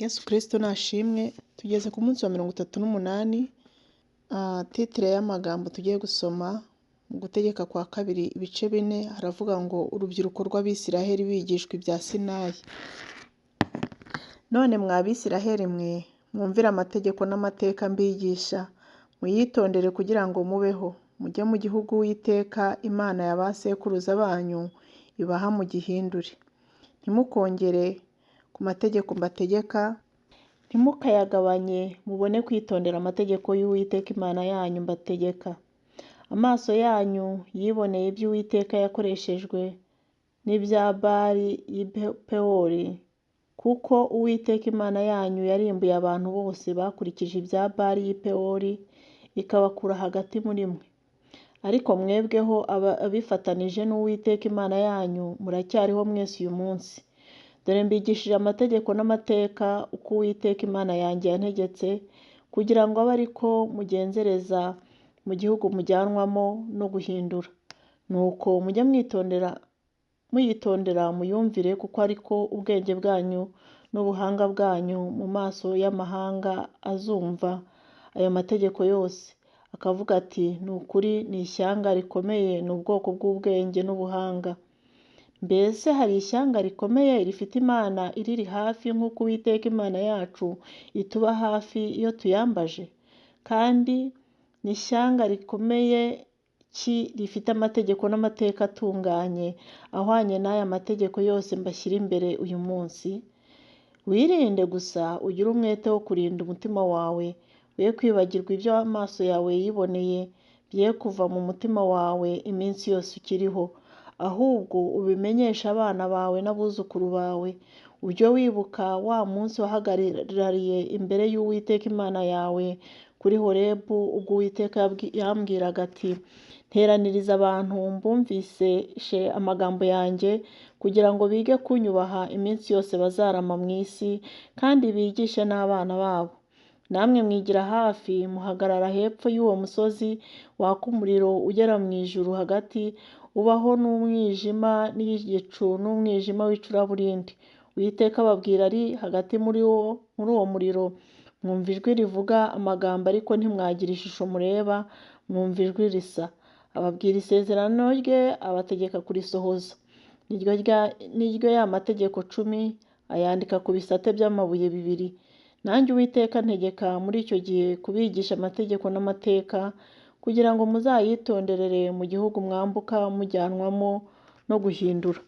Yesu Kristo nashimwe, tugeze ku munsi wa 38. Titire y'amagambo tugiye gusoma mu gutegeka kwa kabiri ibice 4 haravuga ngo urubyiruko rw'Abisiraheli bigishwa ibya Sinayi. None mwa Bisiraheli mwe, mwumvire amategeko n'amateka mbigisha, muyitondere kugira ngo mubeho, mujye mu gihugu Uwiteka Imana ya ba sekuruza banyu ibaha mugihindure. Ntimukongere ku mategeko mbategeka, ntimukayagabanye, mubone kwitondera amategeko y'Uwiteka Imana yanyu mbategeka. Amaso yanyu yiboneye ibyo Uwiteka yakoreshejwe n'ibya Bali y'i Pewori, kuko Uwiteka Imana yanyu yarimbuye abantu bose bakurikije ibya Bali y'i Pewori, ikabakura hagati muri mwe. Ariko mwebweho abifatanije n'Uwiteka Imana yanyu muracyariho mwese uyu munsi. Dore mbigishije amategeko n'amateka uko Uwiteka Imana yanjye yantegetse, kugira ngo abe ariko mugenzereza mu gihugu mujyanwamo no guhindura. Nuko mujye muyitondera muyumvire, kuko ariko ubwenge bwanyu n'ubuhanga bwanyu mu maso y'amahanga azumva ayo mategeko yose, akavuga ati ni ukuri ni ishyanga rikomeye, ni ubwoko bw'ubwenge n'ubuhanga. Mbese hari ishyanga rikomeye rifite Imana iriri hafi nk'uko Uwiteka Imana yacu ituba hafi iyo tuyambaje? Kandi ni ishyanga rikomeye ki rifite amategeko n'amateka atunganye ahwanye n'aya mategeko yose mbashyira imbere uyu munsi? Wirinde gusa ugire umwete wo kurinda umutima wawe, we kwibagirwa ibyo amaso yawe yiboneye, bye kuva mu mutima wawe iminsi yose ukiriho, ahubwo ubimenyesha abana bawe n'abuzukuru bawe. Ujye wibuka wa munsi wahagarariye imbere y'Uwiteka Imana yawe kuri Horebu, ubwo Uwiteka yambwiraga ati nteraniriza abantu mbumvishe amagambo yanjye, kugira ngo bige kunyubaha iminsi yose bazarama mu isi, kandi bigishe n'abana babo. Namwe mwigira hafi, muhagarara hepfo y'uwo musozi waka umuriro ugera mu ijuru hagati, ubaho n'umwijima n'igicu n'umwijima w'icuraburindi. Uwiteka ababwira ari hagati muri uwo muriro. Mwumva ijwi rivuga amagambo, ariko ntimwagira ishusho mureba, mwumva ijwi risa. Ababwira isezerano rye, abategeka kurisohoza. Niryo ya mategeko 10, ayandika ku bisate by'amabuye 2. Nanjye Uwiteka ntegeka muri icyo gihe kubigisha amategeko n'amateka, kugira ngo muzayitonderere mu gihugu mwambuka mujyanwamo no guhindura.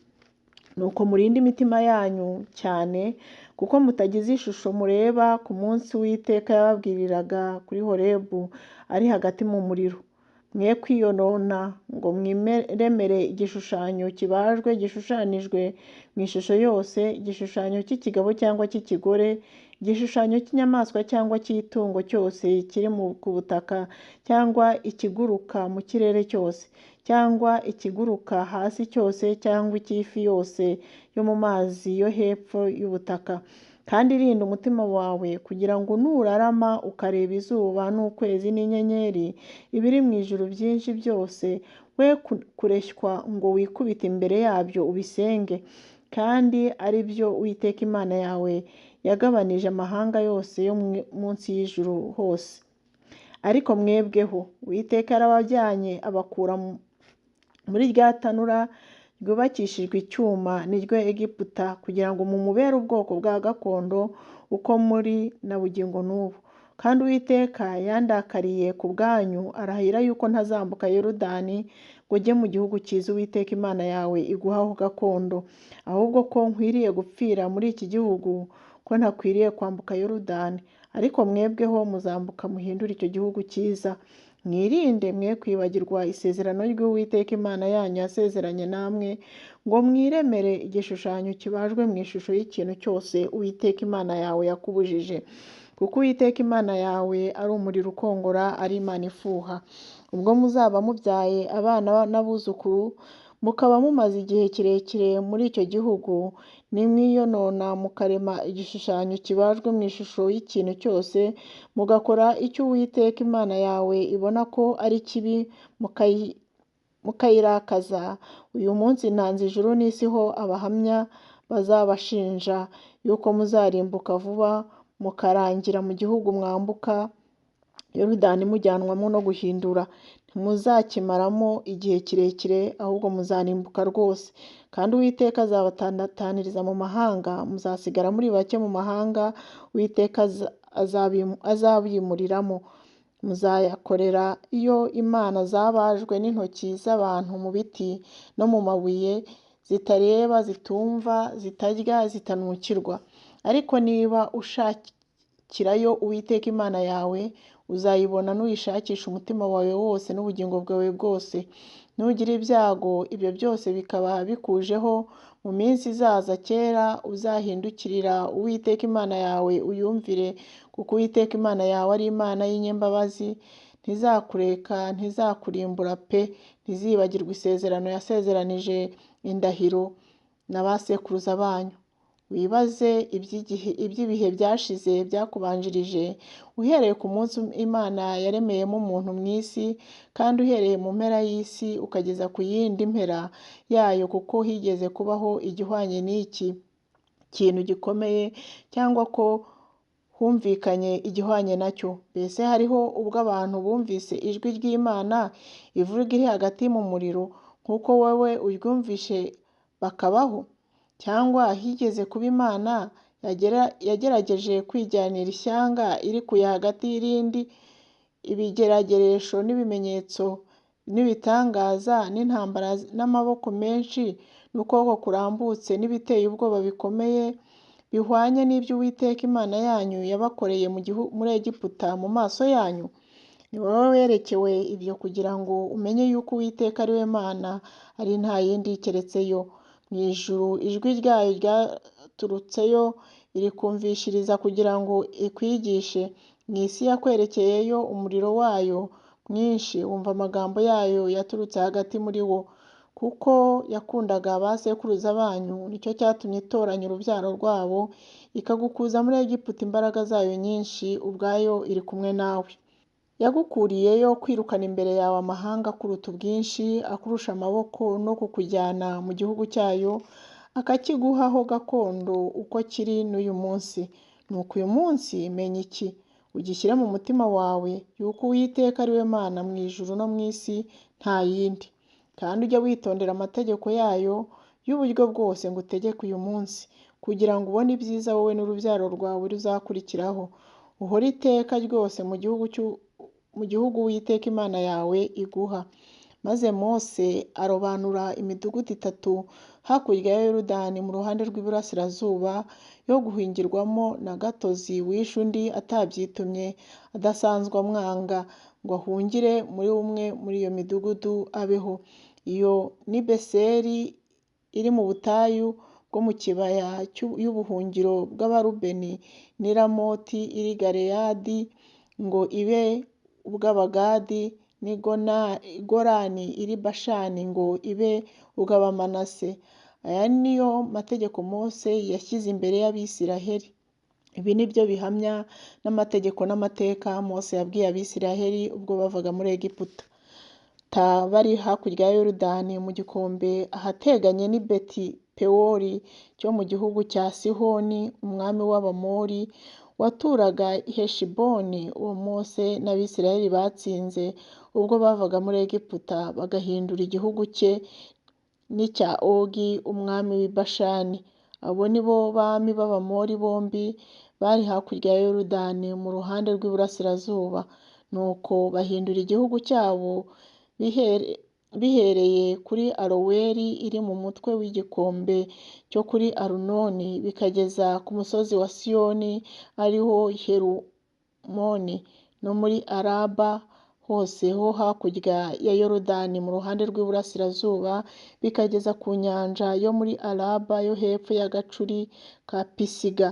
Nuko murinde imitima yanyu cyane, kuko mutagize ishusho mureba ku munsi Uwiteka yababwiriraga kuri Horebu ari hagati mu muriro. Mwe kwiyonona ngo mwiremere igishushanyo kibajwe gishushanijwe mu ishusho yose, igishushanyo cy'ikigabo cyangwa cy'ikigore, igishushanyo cy'inyamaswa cyangwa cy'itungo cyose kiri ku butaka, cyangwa ikiguruka mu kirere cyose, cyangwa ikiguruka hasi cyose, cyangwa icy'ifi yose yo mu mazi yo hepfo y'ubutaka. Kandi rinda umutima wawe, kugira ngo nurarama ukareba izuba n'ukwezi n'inyenyeri ibiri mu ijuru byinshi byose, we kureshywa ngo wikubite imbere yabyo ubisenge. Kandi ari byo Uwiteka Imana yawe yagabanije amahanga yose yo munsi y'ijuru hose. Ariko mwebweho Uwiteka yarabajyanye abakura muri rya tanura ryubakishijwe icyuma, niryo Egiputa, kugira ngo mumubere ubwoko bwa gakondo uko muri na bugingo n'ubu. Kandi Uwiteka yandakariye ku bwanyu, arahira yuko ntazambuka Yorodani ngo ujye mu gihugu cyiza Uwiteka Imana yawe iguhaho gakondo, ahubwo ko nkwiriye gupfira muri iki gihugu, ko ntakwiriye kwambuka Yorodani. Ariko mwebweho muzambuka muhindure icyo gihugu cyiza. Mwirinde mwe kwibagirwa isezerano ry'Uwiteka Imana yanyu yasezeranye namwe, ngo mwiremere igishushanyo kibajwe mu ishusho y'ikintu cyose Uwiteka Imana yawe yakubujije. Kuko Uwiteka Imana yawe ari umuriro ukongora, ari Imana ifuha. Ubwo muzaba mubyaye abana n'abuzukuru, mukaba mumaze igihe kirekire muri icyo gihugu, nimwiyonona mukarema igishushanyo kibajwe mu ishusho y'ikintu cyose, mugakora icyo Uwiteka Imana yawe ibona ko ari kibi, mukayirakaza, uyu munsi ntanze ijuru n'isi ho abahamya bazabashinja yuko muzarimbuka vuba mukarangira mu gihugu mwambuka Yorodani mujyanwamo no guhindura. Ntimuzakimaramo igihe kirekire, ahubwo muzarimbuka rwose. Kandi Uwiteka azabatandukaniriza mu mahanga, muzasigara muri bake mu mahanga Uwiteka azabimuriramo. Muzayakorera iyo imana zabajwe n'intoki z'abantu mu biti no mu mabuye, zitareba, zitumva, zitarya, zitanukirwa. Ariko niba ushakirayo Uwiteka Imana yawe, uzayibona nuyishakisha umutima wawe wose n'ubugingo bwawe bwose. Nugira ibyago ibyo byose bikaba bikujeho mu minsi izaza kera, uzahindukirira Uwiteka Imana yawe uyumvire, kuko Uwiteka Imana yawe ari Imana y'inyembabazi, ntizakureka, ntizakurimbura pe, ntizibagirwa isezerano yasezeranije indahiro na ba sekuruza banyu. Wibaze iby'ibihe byashize byakubanjirije, uhereye ku munsi Imana yaremeyemo umuntu mu isi, kandi uhereye mu mpera y'isi ukageza ku yindi mpera yayo, kuko higeze kubaho igihwanye n'iki kintu gikomeye, cyangwa ko humvikanye igihwanye nacyo. Mbese hariho ubwo abantu bumvise ijwi ry'Imana ivuga iri hagati mu muriro, nk'uko wowe uryumvishe bakabaho? Cyangwa higeze kuba Imana yagerageje kwijyanira ishyanga irikuye hagati y'irindi, ibigerageresho n'ibimenyetso n'ibitangaza n'intambara n'amaboko menshi n'ukuboko kurambutse n'ibiteye ubwoba bikomeye, bihwanye n'ibyo Uwiteka Imana yanyu yabakoreye muri Egiputa mu maso yanyu? Ni wowe werekewe ibyo kugira ngo umenye yuko Uwiteka ari we Mana, ari nta yindi keretse yo. Mu ijuru ijwi ryayo ryaturutseyo irikumvishiriza kugira ngo ikwigishe. Mu isi yakwerekeyeyo umuriro wayo mwinshi, wumva amagambo yayo yaturutse hagati muri wo. Kuko yakundaga ba sekuruza banyu, nicyo cyatumye itoranya urubyaro rwabo, ikagukuza muri Egiputa imbaraga zayo nyinshi, ubwayo iri kumwe nawe. Yagukuriyeyo kwirukana imbere yawe amahanga akuruta ubwinshi, akurusha amaboko, no kukujyana mu gihugu cyayo, akakiguhaho gakondo uko kiri n'uyu munsi. Nuko uyu munsi menya iki, ugishyire mu mutima wawe yuko Uwiteka ari we Mana mu ijuru no mu isi, nta yindi. Kandi ujye witondera amategeko yayo y'uburyo bwose ngutegeka uyu munsi, kugira ngo ubone ibyiza wowe n'urubyaro rwawe ruzakurikiraho, uhore iteka ryose mu gihugu Uwiteka Imana yawe iguha. Maze Mose arobanura imidugudu 3 hakurya ya Yorodani mu ruhande rw'iburasirazuba, yo guhingirwamo na gatozi wishe undi atabyitumye, adasanzwe amwanga, ngo ahungire muri umwe muri iyo midugudu abeho. Iyo ni Beseri iri mu butayu bwo mu kibaya y'ubuhungiro bw'Abarubeni, ni Ramoti iri Galeyadi ngo ibe ubw'Abagadi, ni Golani iri Bashani ngo ibe ubw'Abamanase. Aya niyo mategeko Mose yashyize imbere y'Abisiraheli. Ibi ni byo bihamya n'amategeko n'amateka Mose yabwiye Abisiraheli ubwo bavaga muri Egiputa. Bari hakurya ya Yorodani mu gikombe ahateganye n'i Beti Pewori cyo mu gihugu cya Sihoni umwami w'Abamori, waturaga i Heshiboni, uwo Mose n'Abisiraheli batsinze ubwo bavaga muri Egiputa, bagahindura igihugu cye n'icya Ogi umwami w'i Bashani. Abo ni bo bami b'Abamori bombi bari hakurya ya Yorodani mu ruhande rw'iburasirazuba. Nuko bahindura igihugu cyabo bihereye kuri Aroweri iri mu mutwe w'igikombe cyo kuri Arunoni, bikageza ku musozi wa Siyoni ariho Herumoni, no muri Araba hose ho hakurya ya Yorodani mu ruhande rw'iburasirazuba, bikageza ku nyanja yo muri Araba yo hepfo y'agacuri ka Pisiga.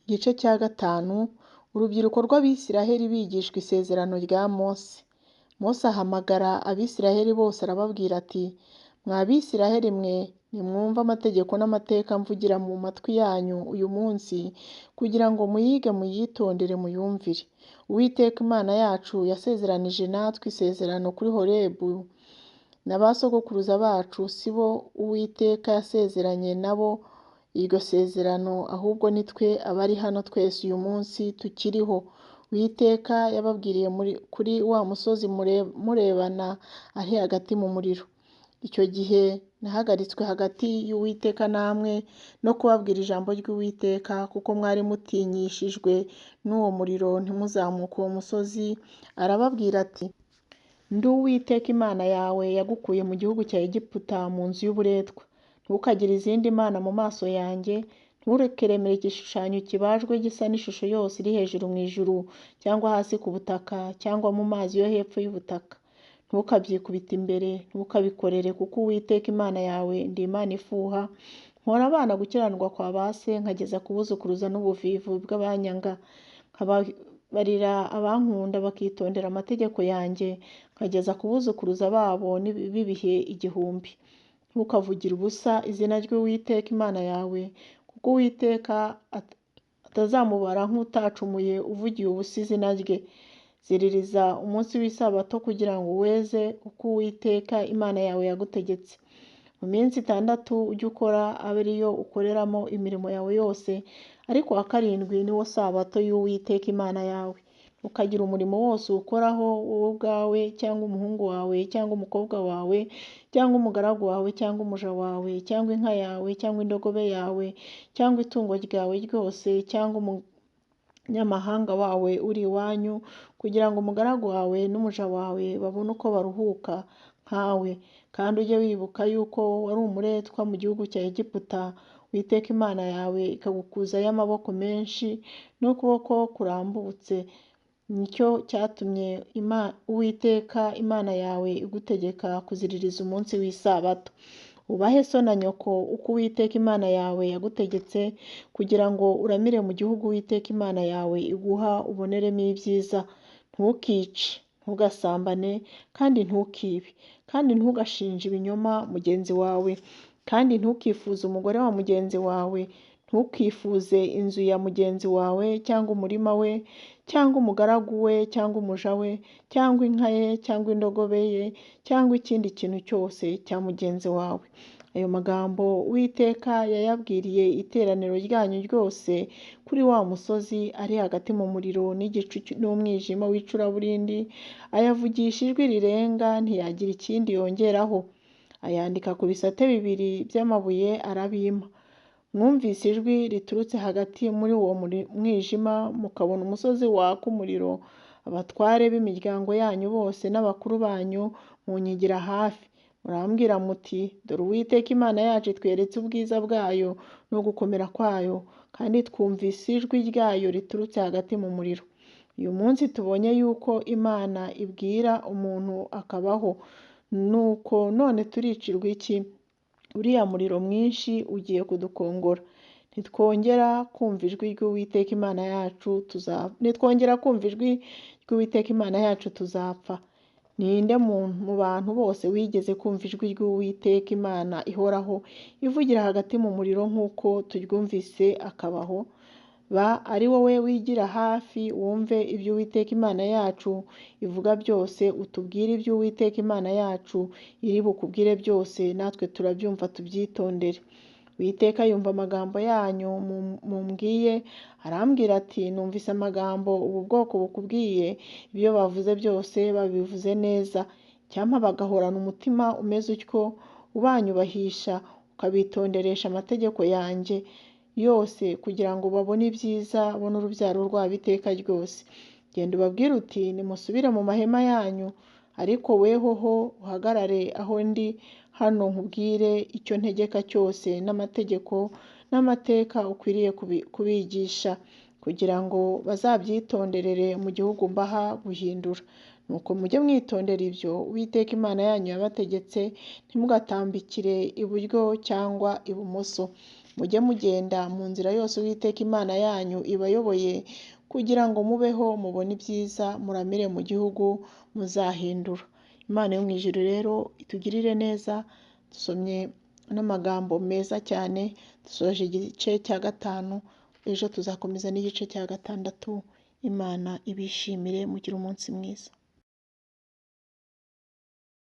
Igice cya 5. Urubyiruko rw'Abisiraheli bigishwa isezerano rya Mose. Mose ahamagara Abisiraheli bose arababwira ati: mwa Bisiraheli mwe, nimwumve amategeko n'amateka mvugira mu matwi yanyu uyu munsi, kugira ngo muyige muyitondere muyumvire. Uwiteka Imana yacu yasezeranije natwe isezerano kuri Horebu, na ba sogokuruza bacu si bo Uwiteka yasezeranye nabo iryo sezerano, ahubwo ni twe abari hano twese uyu munsi tukiriho. Uwiteka yababwiriye kuri wa musozi murebana ari hagati mu muriro. Icyo gihe nahagaritswe hagati y'Uwiteka namwe no kubabwira ijambo ry'Uwiteka, kuko mwari mutinyishijwe n'uwo muriro ntimuzamuke uwo musozi. Arababwira ati, ndi Uwiteka Imana yawe yagukuye mu gihugu cya Egiputa, mu nzu y'uburetwa. Ntukagire izindi mana mu maso yanjye, nturekeremere igishushanyo kibajwe gisa n'ishusho yose iri hejuru mu ijuru, cyangwa hasi ku butaka, cyangwa mu mazi yo hepfo y'ubutaka. Ntukabyikubite imbere, ntukabikorere, kuko Uwiteka Imana yawe ndi Imana ifuha, mpora abana gukiranirwa kwa ba se, nkageza kubuzukuruza n'ubuvivu bw'abanyanga, nkababarira abankunda bakitondera amategeko yanjye, nkageza kubuzukuruza babo b'ibihe 1000. Ntukavugire ubusa izina ry'Uwiteka Imana yawe, kuko Uwiteka atazamubara nk'utacumuye uvugiye ubusa izina rye. Ziririza umunsi w'isabato kugira ngo weze uko Uwiteka Imana yawe yagutegetse. Mu minsi 6 ujye ukora, abe ariyo ukoreramo imirimo yawe yose, ariko wa karindwi ni wo sabato y'Uwiteka Imana yawe. Ukagira umurimo wose ukoraho, wowe ubwawe cyangwa umuhungu wawe cyangwa umukobwa wawe cyangwa umugaragu wawe cyangwa umuja wawe cyangwa inka yawe cyangwa indogobe yawe cyangwa itungo ryawe ryose cyangwa umunyamahanga wawe uri iwanyu, kugira ngo umugaragu wawe n'umuja wawe babone uko baruhuka nkawe. Kandi ujye wibuka yuko wari umuretwa mu gihugu cya Egiputa, Uwiteka Imana yawe ikagukuzayo amaboko menshi n'ukuboko kurambutse. Nicyo cyatumye Uwiteka Imana yawe igutegeka kuziririza umunsi w'isabato. Ubahe so na nyoko uko Uwiteka Imana yawe yagutegetse, kugira ngo uramire mu gihugu Uwiteka Imana yawe iguha uboneremo ibyiza. Ntukice, ntugasambane, kandi ntukibe, kandi ntugashinje ibinyoma mugenzi wawe, kandi ntukifuze umugore wa mugenzi wawe. Ntukifuze inzu ya mugenzi wawe cyangwa umurima we cyangwa umugaragu we cyangwa umuja we cyangwa inka ye cyangwa indogobe ye cyangwa ikindi kintu cyose cya mugenzi wawe. Ayo magambo Uwiteka yayabwiriye iteraniro ryanyu ryose kuri wa musozi ari hagati mu muriro n'igicu n'umwijima w'icuraburindi. Ayavugisha ijwi rirenga, ntiyagira ikindi yongeraho. Ayandika ku bisate 2 by'amabuye arabima. Mwumvise ijwi riturutse hagati muri uwo mwijima, mukabona umusozi waka umuriro. Abatware b'imiryango yanyu bose n'abakuru banyu munyigira hafi, murambwira muti, dore Uwiteka Imana yacu itweretse ubwiza bwayo no gukomera kwayo, kandi twumvise ijwi ryayo riturutse hagati mu muriro. Uyu munsi tubonye yuko Imana ibwira umuntu akabaho. Nuko none turicirwa iki? Uriya muriro mwinshi ugiye kudukongora. Nitwongera kumva ijwi ry'Uwiteka Imana yacu tuzapfa. Ninde mu bantu bose wigeze kumva ijwi ry'Uwiteka Imana ihoraho ivugira hagati mu muriro nk'uko turyumvise akabaho? Ba ari wowe wigira hafi wumve ibyo Uwiteka Imana yacu ivuga byose, utubwire ibyo Uwiteka Imana yacu iri bukubwire byose, natwe turabyumva tubyitondere. Uwiteka yumva amagambo yanyu mumbwiye, arambwira ati, numvise amagambo ubu bwoko bukubwiye, ibyo bavuze byose babivuze neza. Icyampa bagahorana umutima umeze utyo, ubanyubahisha ukabitonderesha amategeko yanjye yose, kugira ngo babone ibyiza, babone urubyaro rwabo iteka ryose. Genda ubabwire uti, nimusubire mu mahema yanyu, ariko wehoho uhagarare aho ndi hano nkubwire icyo ntegeka cyose n'amategeko n'amateka ukwiriye kubigisha, kugira ngo bazabyitonderere mu gihugu mbaha guhindura. Nuko mujye mwitondera ibyo Uwiteka Imana yanyu yabategetse, ntimugatambikire iburyo cyangwa ibumoso. Mujye mugenda mu nzira yose Uwiteka Imana yanyu ibayoboye, kugira ngo mubeho mubone ibyiza, muramire mu gihugu muzahindura. Imana yo mu ijuru rero itugirire neza. Dusomye n'amagambo meza cyane, dusoje igice cya 5, ejo tuzakomeza n'igice cya 6. Imana ibishimire, mugire umunsi mwiza.